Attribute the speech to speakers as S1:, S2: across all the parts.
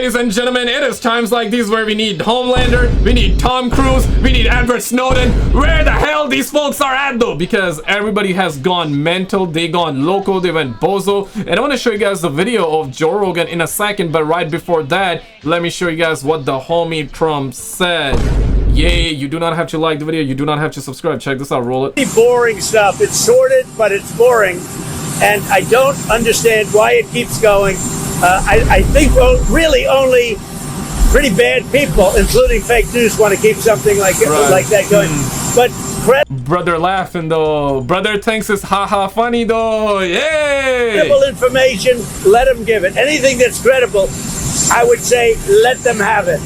S1: ladies and gentlemen, it is times like these where we need Homelander, we need Tom Cruise, we need Edward Snowden. Where the hell these folks are at though? Because everybody has gone mental, they gone loco, they went bozo. And I want to show you guys the video of Joe Rogan in a second, but right before that, let me show you guys what the homie Trump said. Yay, you do not have to like the video, you do not have to subscribe. Check this out, roll it.
S2: Boring stuff. It's sorted, but it's boring. And I don't understand why it keeps going. I think really only pretty bad people, including fake news, want to keep something like that going. But
S1: brother laughing though. Brother thinks it's haha funny though. Yay!
S2: Credible information, let them give it. Anything that's credible, I would say, let them have it.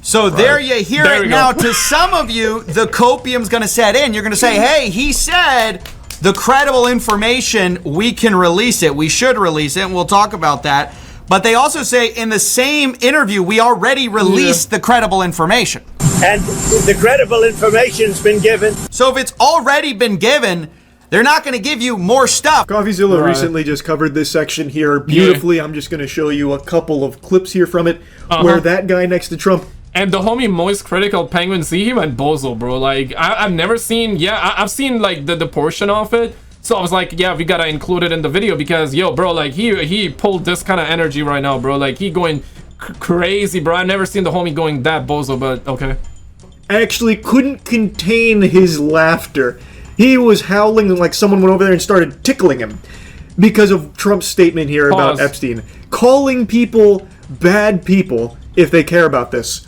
S3: So there you hear it now. To some of you, the copium's going to set in. You're going to say, hey, he said the credible information, we can release it. We should release it, and we'll talk about that. But they also say in the same interview, we already released the credible information.
S2: And the credible information's been given.
S3: So if it's already been given, they're not going to give you more stuff.
S4: Coffeezilla recently just covered this section here beautifully. Yeah. I'm just going to show you a couple of clips here from it where that guy next to Trump.
S1: And the homie Moist Critical Penguin Z, he went bozo, bro. Like, I've never seen, I've seen like the portion of it. So I was like, yeah, we gotta include it in the video because, yo, bro, like he pulled this kind of energy right now, bro. Like he going crazy, bro. I've never seen the homie going that bozo, but okay.
S4: Actually couldn't contain his laughter. He was howling like someone went over there and started tickling him because of Trump's statement here about Epstein. Calling people bad people if they care about this.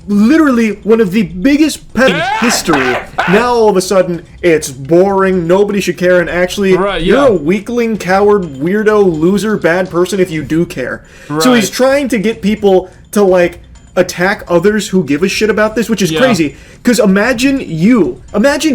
S4: Literally one of the biggest pet in history. Now all of a sudden it's boring, nobody should care, and actually you're a weakling, coward, weirdo, loser, bad person if you do care. So he's trying to get people to like attack others who give a shit about this, which is crazy. Because imagine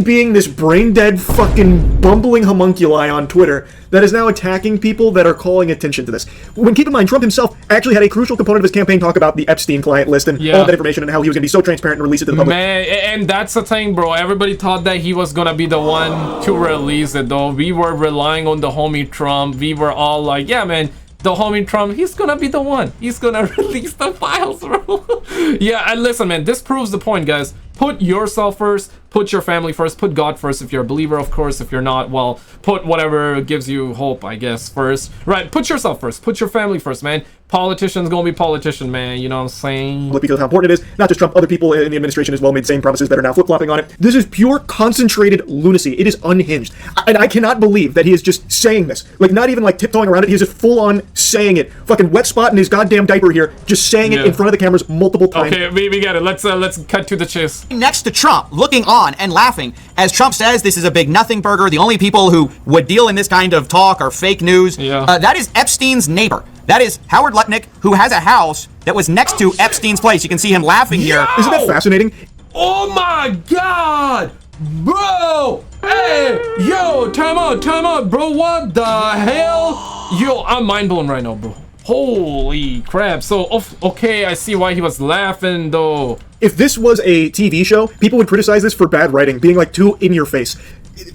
S4: being this brain-dead fucking bumbling homunculi on Twitter that is now attacking people that are calling attention to this. When keep in mind, Trump himself actually had a crucial component of his campaign talk about the Epstein client list and all that information and how he was going to be so transparent and release it to the public.
S1: Man, and that's the thing, bro. Everybody thought that he was going to be the one to release it, though. We were relying on the homie Trump. We were all like, yeah, man, the homie Trump, he's gonna be the one. He's gonna release the files, bro. Yeah, and listen, man, this proves the point, guys. Put yourself first, put your family first, put God first if you're a believer, of course. If you're not, well, put whatever gives you hope, I guess, first. Right, put yourself first, put your family first, man. Politicians gonna be politician, man, you know what I'm saying?
S4: Because of how important it is. Not just Trump, other people in the administration as well made the same promises that are now flip-flopping on it. This is pure concentrated lunacy. It is unhinged. And I cannot believe that he is just saying this. Like, not even like tiptoeing around it, he is just full-on saying it. Fucking wet spot in his goddamn diaper here, just saying it in front of the cameras multiple times.
S1: Okay, we get it. Let's cut to the chase.
S3: Next to Trump, looking on and laughing, as Trump says this is a big nothing burger. The only people who would deal in this kind of talk are fake news. That is Epstein's neighbor. That is Howard Lutnick, who has a house that was next to Epstein's place. You can see him laughing here.
S4: Isn't that fascinating?
S1: Oh my God, bro! Hey, yo, time out, bro. What the hell? Yo, I'm mind blown right now, bro. Holy crap. So, okay, I see why he was laughing, though.
S4: If this was a TV show, people would criticize this for bad writing, being like too in your face.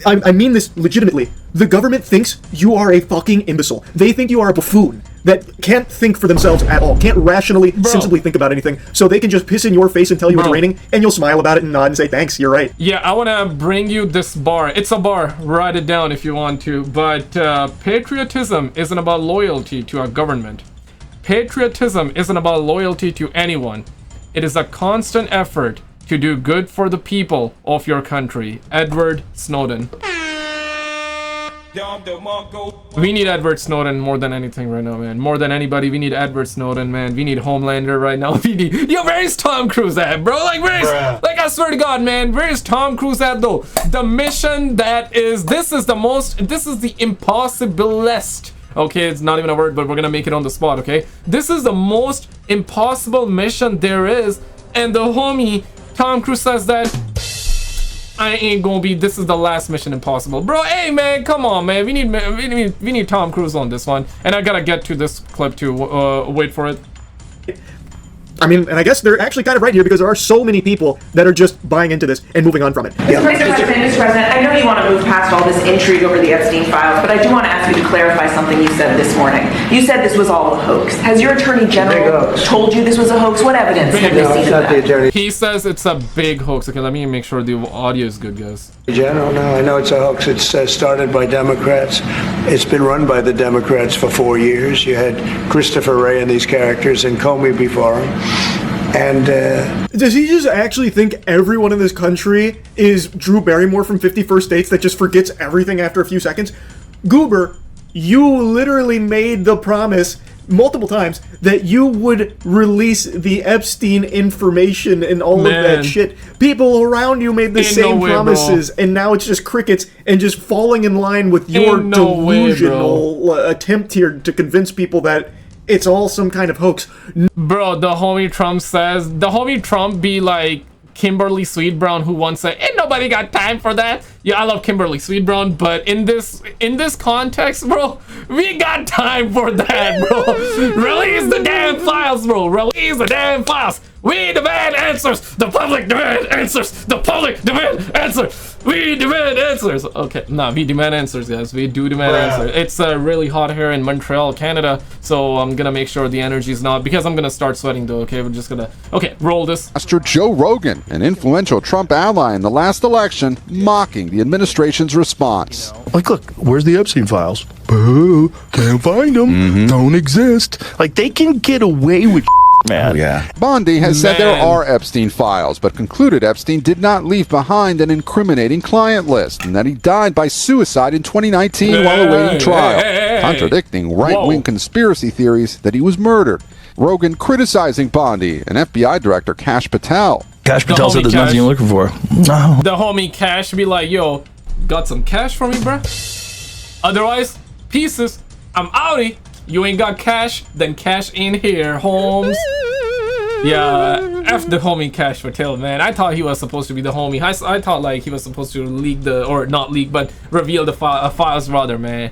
S4: I mean this legitimately. The government thinks you are a fucking imbecile. They think you are a buffoon that can't think for themselves at all, can't rationally, sensibly think about anything, so they can just piss in your face and tell you it's raining, and you'll smile about it and nod and say, thanks, you're right.
S1: Yeah, I want to bring you this bar. It's a bar. Write it down if you want to. But patriotism isn't about loyalty to a government. Patriotism isn't about loyalty to anyone. It is a constant effort to do good for the people of your country. Edward Snowden. We need Edward Snowden more than anything right now, man. More than anybody, we need Edward Snowden, man. We need Homelander right now. We need... Yo, where is Tom Cruise at, bro? Like, where is... Like, I swear to God, man, where is Tom Cruise at, though? The mission that is... This is the most... This is the impossiblest... Okay, it's not even a word, but we're gonna make it on the spot, okay? This is the most impossible mission there is, and the homie Tom Cruise says that I ain't gonna be. This is the last Mission Impossible, bro. Hey man, come on, man. We need Tom Cruise on this one, and I gotta get to this clip too. Wait for it.
S4: I mean, and I guess they're actually kind of right here because there are so many people that are just buying into this and moving on from it.
S5: Mr. President, I know you want to move past all this intrigue over the Epstein files, but I do want to ask you to clarify something you said this morning. You said this was all a hoax. Has your Attorney General told you this was a hoax? What evidence have you seen of that?
S1: He says it's a big hoax. Okay, let me make sure the audio is good, guys.
S6: General, no, I know it's a hoax. It's started by Democrats. It's been run by the Democrats for 4 years. You had Christopher Wray and these characters and Comey before him. And
S4: does he just actually think everyone in this country is Drew Barrymore from 50 First Dates that just forgets everything after a few seconds? Goober, you literally made the promise multiple times that you would release the Epstein information and all of that shit. People around you made the same promises, and now it's just crickets and just falling in line with your delusional attempt here to convince people that it's all some kind of hoax.
S1: Bro, the homie Trump says, the homie Trump be like Kimberly Sweetbrown, who once said, ain't nobody got time for that. Yeah, I love Kimberly Sweetbrown, but in this context, bro, we got time for that, bro. Release the damn files, bro. Release the damn files. We demand answers. The public demand answers. The public demand answers. We demand answers. Okay, nah, we demand answers, guys. We do demand answers. It's really hot here in Montreal, Canada, so I'm gonna make sure the energy is not, because I'm gonna start sweating though. Okay, we're just gonna, okay, roll this.
S7: Pastor Joe Rogan, an influential Trump ally in the last election, mocking the administration's response.
S8: Like, look, where's the Epstein files? Boo, can't find them. Don't exist. Like, they can get away with man. Oh, yeah.
S7: Bondi has said there are Epstein files, but concluded Epstein did not leave behind an incriminating client list and that he died by suicide in 2019 while awaiting trial, contradicting right-wing conspiracy theories that he was murdered. Rogan criticizing Bondi and FBI Director Kash Patel.
S8: Kash Patel said there's nothing you're looking for.
S1: No. The homie Cash be like, yo, got some cash for me, bruh? Otherwise, pieces. I'm outie. You ain't got cash, then cash in here, Holmes. Yeah, F the homie Cash Patel, man. I thought he was supposed to be the homie. I thought like he was supposed to leak the, or not leak, but reveal the files rather, man.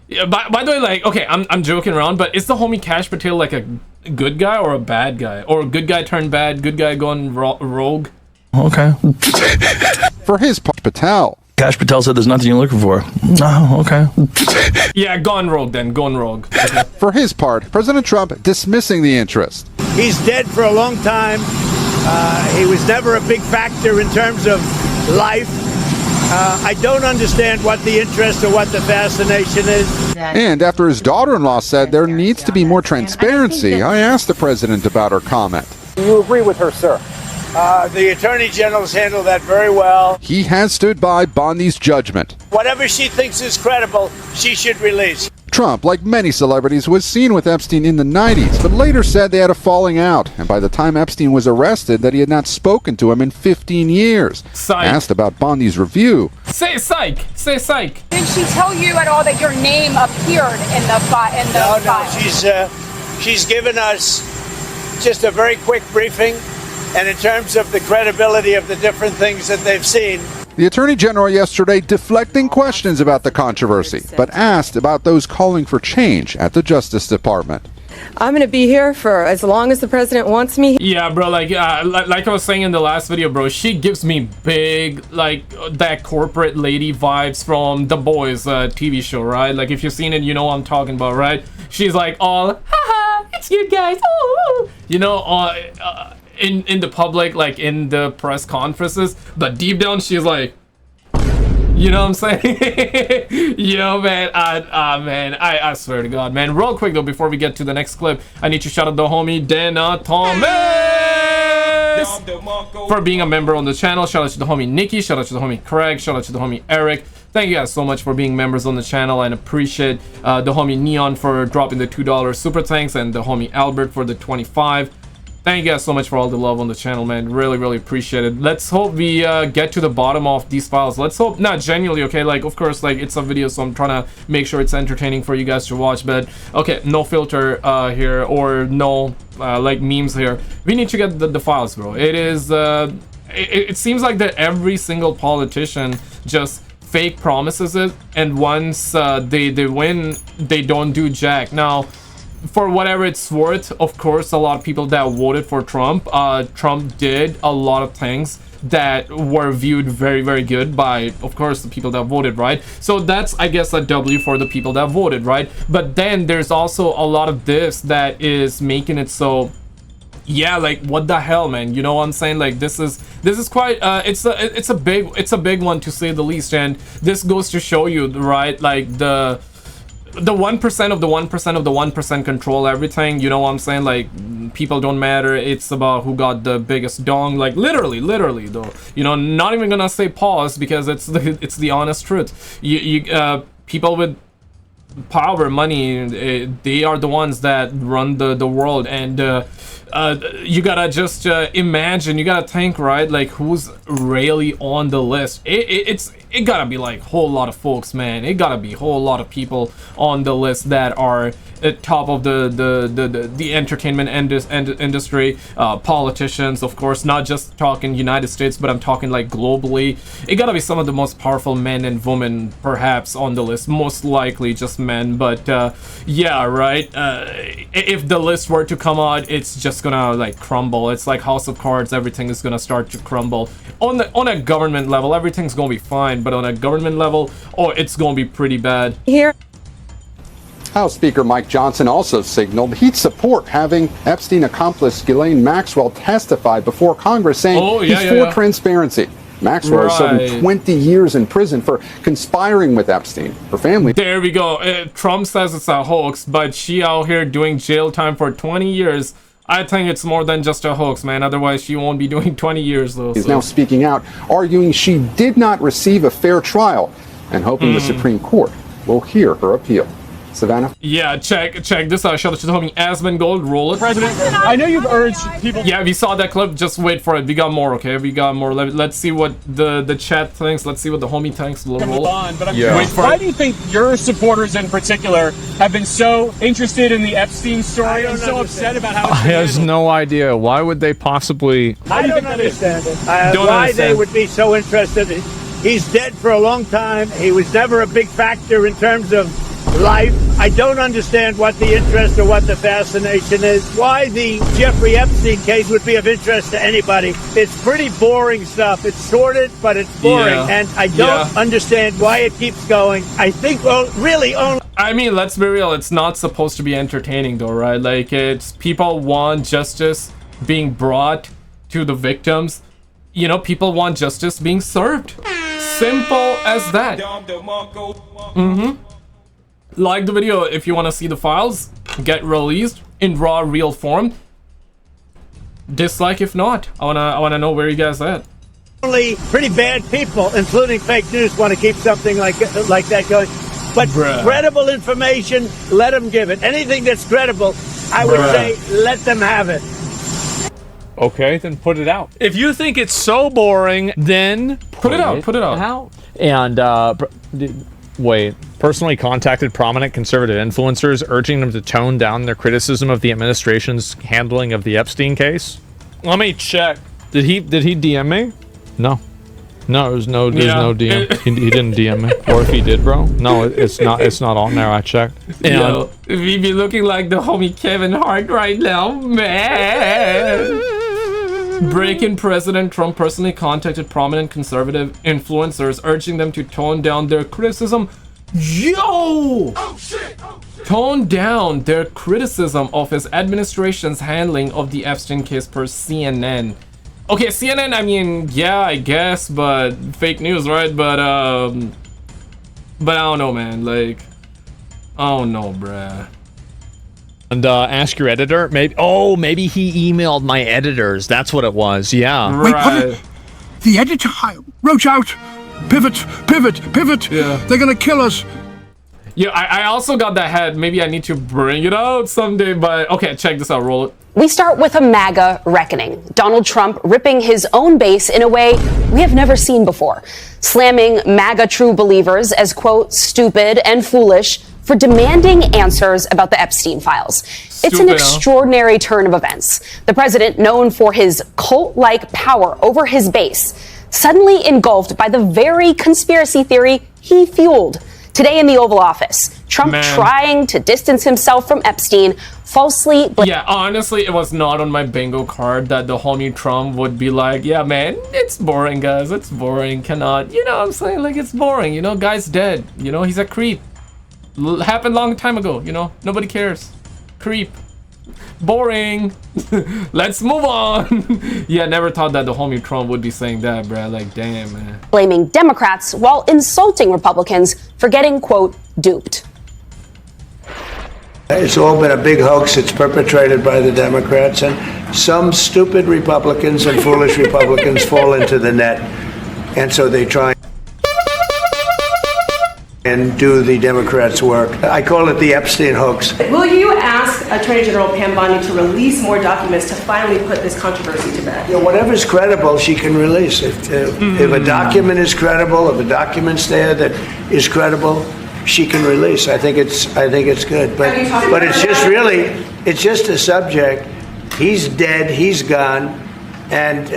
S1: Yeah, by the way, like, okay, I'm joking around, but is the homie Cash Patel like a good guy or a bad guy? Or a good guy turned bad, good guy going rogue?
S8: Okay.
S7: For his part, Patel.
S8: Kash Patel said there's nothing you're looking for. Oh, okay.
S1: Yeah, gone rogue then, gone rogue. Okay.
S7: For his part, President Trump dismissing the interest.
S2: He's dead for a long time. He was never a big factor in terms of life. I don't understand what the interest or what the fascination is.
S7: And after his daughter-in-law said there needs to be more transparency, I asked the president about her comment.
S2: Do you agree with her, sir? The Attorney General's handled that very well.
S7: He has stood by Bondi's judgment.
S2: Whatever she thinks is credible, she should release.
S7: Trump, like many celebrities, was seen with Epstein in the 90s, but later said they had a falling out, and by the time Epstein was arrested, that he had not spoken to him in 15 years.
S1: Psych.
S7: Asked about Bondi's review.
S1: Say psych! Say psych!
S9: Did she tell you at all that your name appeared in the file?
S2: No, she's given us just a very quick briefing. And in terms of the credibility of the different things that they've seen.
S7: The Attorney General yesterday deflecting questions about the controversy, but asked about those calling for change at the Justice Department.
S10: I'm going to be here for as long as the president wants me.
S1: Yeah, bro, like I was saying in the last video, bro, she gives me big, like, that corporate lady vibes from The Boys TV show, right? Like, if you've seen it, you know what I'm talking about, right? She's like all, haha, it's you guys, oh, you know, in the public, like in the press conferences, but deep down she's like, you know what I'm saying? Yo, man, I swear to God, man. Real quick though, before we get to the next clip, I need to shout out the homie Dana Thomas for being a member on the channel. Shout out to the homie Nikki, shout out to the homie Craig, shout out to the homie Eric. Thank you guys so much for being members on the channel, and appreciate the homie Neon for dropping the $2 super thanks, and the homie Albert for the 25. Thank you guys so much for all the love on the channel, man. Really appreciate it. Let's hope we get to the bottom of these files. Let's hope, not genuinely, okay, like, of course, like, it's a video, so I'm trying to make sure it's entertaining for you guys to watch, but okay, no filter here, or no like memes here. We need to get the files, bro. It is it seems like that every single politician just fake promises it, and once they win, they don't do jack. Now for whatever it's worth, of course, a lot of people that voted for Trump, Trump did a lot of things that were viewed very, very good by, of course, the people that voted, right? So that's, I guess, a W for the people that voted, right? But then there's also a lot of this that is making it so, yeah, like, what the hell, man? You know what I'm saying? Like, this is quite it's a big one, to say the least. And this goes to show you, right, like the 1% of the 1% of the 1% control everything. You know what I'm saying? Like, people don't matter. It's about who got the biggest dong. Like, literally though. You know, not even gonna say pause, because it's the honest truth. People with power, money, they are the ones that run the world. And you gotta just imagine, you gotta think, right, like, who's really on the list. It gotta be like a whole lot of folks, man. It gotta be a whole lot of people on the list that are at top of the entertainment industry, politicians, of course, not just talking United States, but I'm talking like globally. It gotta be some of the most powerful men and women perhaps on the list, most likely just men. But yeah, right, if the list were to come out, it's just gonna like crumble. It's like House of Cards. Everything is gonna start to crumble. On a government level, everything's gonna be fine, but on a government level, oh, it's gonna be pretty bad.
S10: Here.
S7: House Speaker Mike Johnson also signaled he'd support having Epstein accomplice Ghislaine Maxwell testify before Congress, saying he's for transparency. Maxwell is serving 20 years in prison for conspiring with Epstein. Her family.
S1: There we go. Trump says it's a hoax, but she out here doing jail time for 20 years. I think it's more than just a hoax, man. Otherwise, she won't be doing 20 years, though.
S7: He's now speaking out, arguing she did not receive a fair trial, and hoping the Supreme Court will hear her appeal. Savannah?
S1: Yeah, check this out. Shout out to the homie Asmongold. Roll it.
S11: President, I know you've urged people...
S1: Yeah, we saw that clip. Just wait for it. We got more, okay? We got more. Let's see what the chat thinks. Let's see what the homie thinks. Roll.
S11: Wait for Why do you think your supporters in particular have been so interested in the Epstein story and so upset about how it's
S12: I have no idea. Why would they possibly...
S2: I don't understand it. Why they would be so interested. He's dead for a long time. He was never a big factor in terms of life. I don't understand what the interest or what the fascination is. Why the Jeffrey Epstein case would be of interest to anybody. It's pretty boring stuff. It's sordid, but it's boring. And I don't understand why it keeps going. I think, well, really only...
S1: I mean, let's be real. It's not supposed to be entertaining, though, right? Like, it's people want justice being brought to the victims. You know, people want justice being served. Simple as that. Like the video if you want to see the files get released in raw, real form. Dislike if not. I wanna know where you guys at.
S2: Only pretty bad people, including fake news, want to keep something like that going. But credible information, let them give it. Anything that's credible, I would say, let them have it.
S12: Okay, then put it out. If you think it's so boring, then
S1: put it out. Put it out.
S12: And wait. Personally contacted prominent conservative influencers, urging them to tone down their criticism of the administration's handling of the Epstein case. Let me check. Did he DM me? No. No, there's no DM. He didn't DM me. Or if he did, bro. No, it's not on there. I checked.
S1: Yo, we be looking like the homie Kevin Hart right now, man. Breaking President Trump personally contacted prominent conservative influencers, urging them to tone down their criticism. Yo! Tone down their criticism of his administration's handling of the Epstein case per CNN. Okay, CNN, I mean, yeah, I guess, but fake news, right? But I don't know, man. Like, I don't know, bruh.
S12: And ask your editor. Maybe he emailed my editors. That's what it was. Yeah.
S1: Right.
S13: The editor wrote out, pivot. Yeah. They're gonna kill us.
S1: Yeah, I also got that head. Maybe I need to bring it out someday, but okay, check this out. Roll it.
S14: We start with a MAGA reckoning. Donald Trump ripping his own base in a way we have never seen before, slamming MAGA true believers as, quote, stupid and foolish for demanding answers about the Epstein files. It's an extraordinary turn of events. The president, known for his cult-like power over his base, suddenly engulfed by the very conspiracy theory he fueled. Today in the Oval Office, Trump trying to distance himself from Epstein, falsely...
S1: Yeah, honestly, it was not on my bingo card that the homie Trump would be like, yeah, man, it's boring, guys, it's boring, cannot, you know what I'm saying, like, it's boring, you know, guy's dead, you know, he's a creep. Happened long time ago, you know, nobody cares. Creep. Boring. Let's move on. Yeah, never thought that the homie Trump would be saying that, bruh. Like, damn, man.
S14: Blaming Democrats while insulting Republicans for getting, quote, duped.
S6: It's all been a big hoax. It's perpetrated by the Democrats, and some stupid Republicans and foolish Republicans fall into the net, and so they try and do the Democrats' work. I call it the Epstein hoax.
S15: Will you ask Attorney General Pam Bondi to release more documents to finally put this controversy to bed?
S6: You know, whatever's credible, she can release. If a document is credible, if a document's there that is credible, she can release. I think it's good. But it's just really, it's just a subject. He's dead. He's gone, and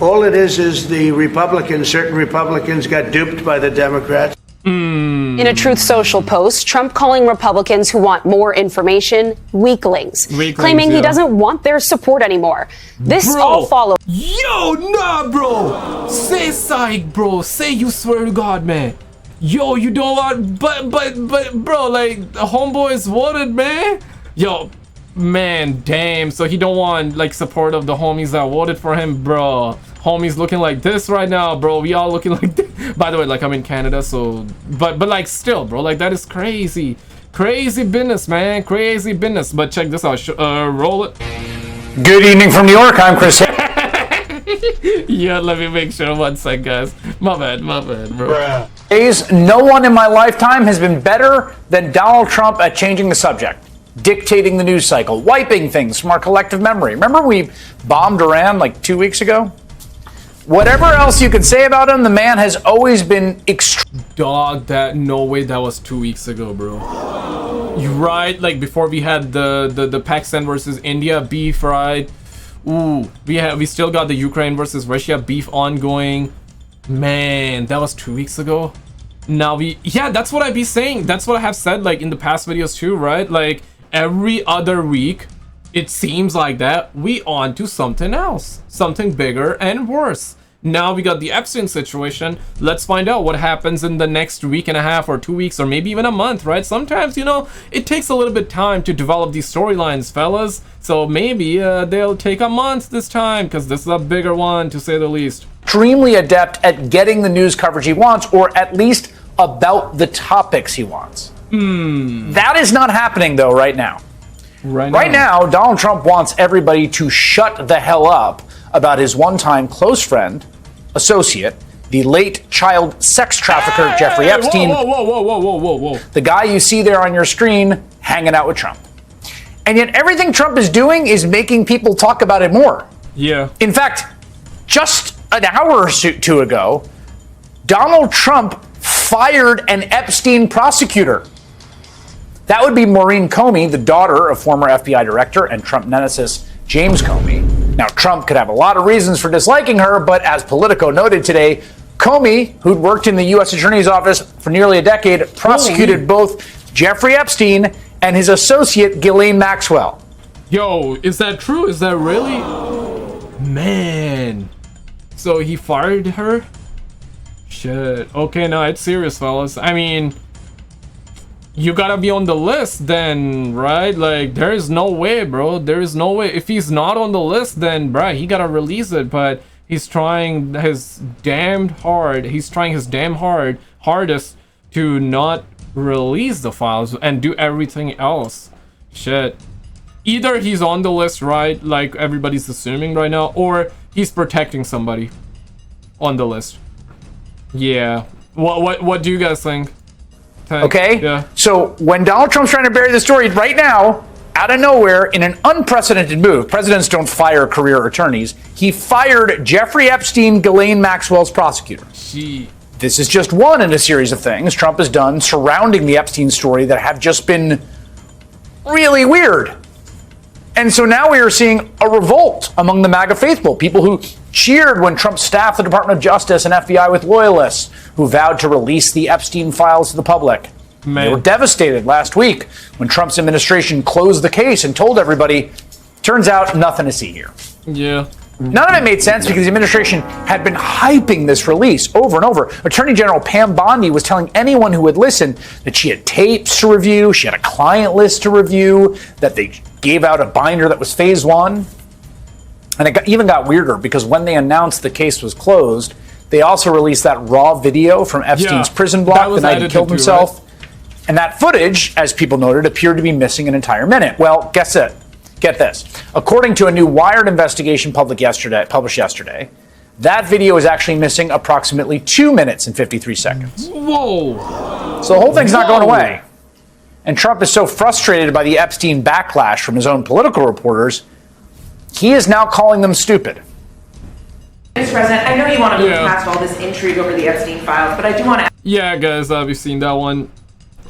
S6: all it is the Republicans. Certain Republicans got duped by the Democrats.
S14: In a Truth Social post, Trump calling Republicans who want more information weaklings, claiming he doesn't want their support anymore. This all follows.
S1: Yo, nah, bro. Say psych, bro. Say you swear to God, man. Yo, you don't want, but, bro, like, the homeboys voted, man. Yo, man, damn. So he don't want, like, support of the homies that voted for him, bro. Homies looking like this right now, bro. We all looking like this. By the way, like, I'm in Canada, so, but like, still, bro, like, that is crazy. Crazy business, man. Crazy business. But check this out. Roll it.
S16: Good evening from New York. I'm Chris.
S1: Yeah, let me make sure. One sec, guys. My bad, bro.
S16: No one in my lifetime has been better than Donald Trump at changing the subject, dictating the news cycle, wiping things from our collective memory. Remember we bombed Iran like 2 weeks ago? Whatever else you could say about him, the man has always been
S1: Dog, that, no way, that was 2 weeks ago, bro. You're right, like, before we had the Pakistan versus India beef, right? Ooh, we still got the Ukraine versus Russia beef ongoing. Man, that was 2 weeks ago. Now yeah, that's what I be saying. That's what I have said, like, in the past videos too, right? Like, every other week, it seems like that we on to something else, something bigger and worse. Now we got the Epstein situation. Let's find out what happens in the next week and a half or 2 weeks or maybe even a month, right? Sometimes, you know, it takes a little bit time to develop these storylines, fellas. So maybe they'll take a month this time, because this is a bigger one, to say the least.
S16: Extremely adept at getting the news coverage he wants, or at least about the topics he wants. That is not happening, though, right now. Right now, Donald Trump wants everybody to shut the hell up about his one-time close friend, associate, the late child sex trafficker Jeffrey Epstein.
S1: Whoa.
S16: The guy you see there on your screen hanging out with Trump. And yet everything Trump is doing is making people talk about it more.
S1: Yeah.
S16: In fact, just an hour or two ago, Donald Trump fired an Epstein prosecutor. That would be Maureen Comey, the daughter of former FBI director and Trump nemesis James Comey. Now, Trump could have a lot of reasons for disliking her, but as Politico noted today, Comey, who'd worked in the U.S. Attorney's Office for nearly a decade, prosecuted both Jeffrey Epstein and his associate Ghislaine Maxwell.
S1: Yo, is that true? Is that really? Man. So he fired her? Shit. Okay, no, it's serious, fellas. I mean, you gotta be on the list then, right? Like, there is no way, bro. There is no way. If he's not on the list, then, bruh, he gotta release it. But he's trying his damned hard. He's trying his damn hardest to not release the files and do everything else. Shit. Either he's on the list, right? Like everybody's assuming right now, or he's protecting somebody on the list. Yeah. What do you guys think?
S16: Okay?
S1: Yeah.
S16: So when Donald Trump's trying to bury the story right now, out of nowhere, in an unprecedented move, presidents don't fire career attorneys, he fired Jeffrey Epstein, Ghislaine Maxwell's prosecutor. This is just one in a series of things Trump has done surrounding the Epstein story that have just been really weird. And so now we are seeing a revolt among the MAGA faithful, people who cheered when Trump staffed the Department of Justice and FBI with loyalists who vowed to release the Epstein files to the public. They were devastated last week when Trump's administration closed the case and told everybody, turns out nothing to see here.
S1: Yeah.
S16: None of it made sense because the administration had been hyping this release over and over. Attorney General Pam Bondi was telling anyone who would listen that she had tapes to review, she had a client list to review, that they gave out a binder that was phase 1. And it even got weirder because when they announced the case was closed, they also released that raw video from Epstein's prison block the night he killed himself. Right? And that footage, as people noted, appeared to be missing an entire minute. Well, guess it. Get this. According to a new Wired investigation published yesterday, that video is actually missing approximately 2 minutes and 53 seconds.
S1: Whoa.
S16: So the whole thing's not going away. And Trump is so frustrated by the Epstein backlash from his own political reporters, he is now calling them stupid.
S5: Mr. President, I know you want to move past all this intrigue over the Epstein files, but I do want to...
S1: Yeah, guys, I've seen that one.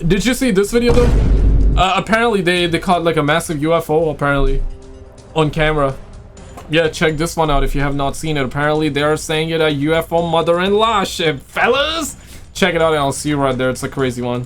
S1: Did you see this video, though? Apparently, they caught, like, a massive UFO, apparently, on camera. Yeah, check this one out if you have not seen it. Apparently, they're saying it a UFO mother-in-law ship, fellas! Check it out, and I'll see you right there. It's a crazy one.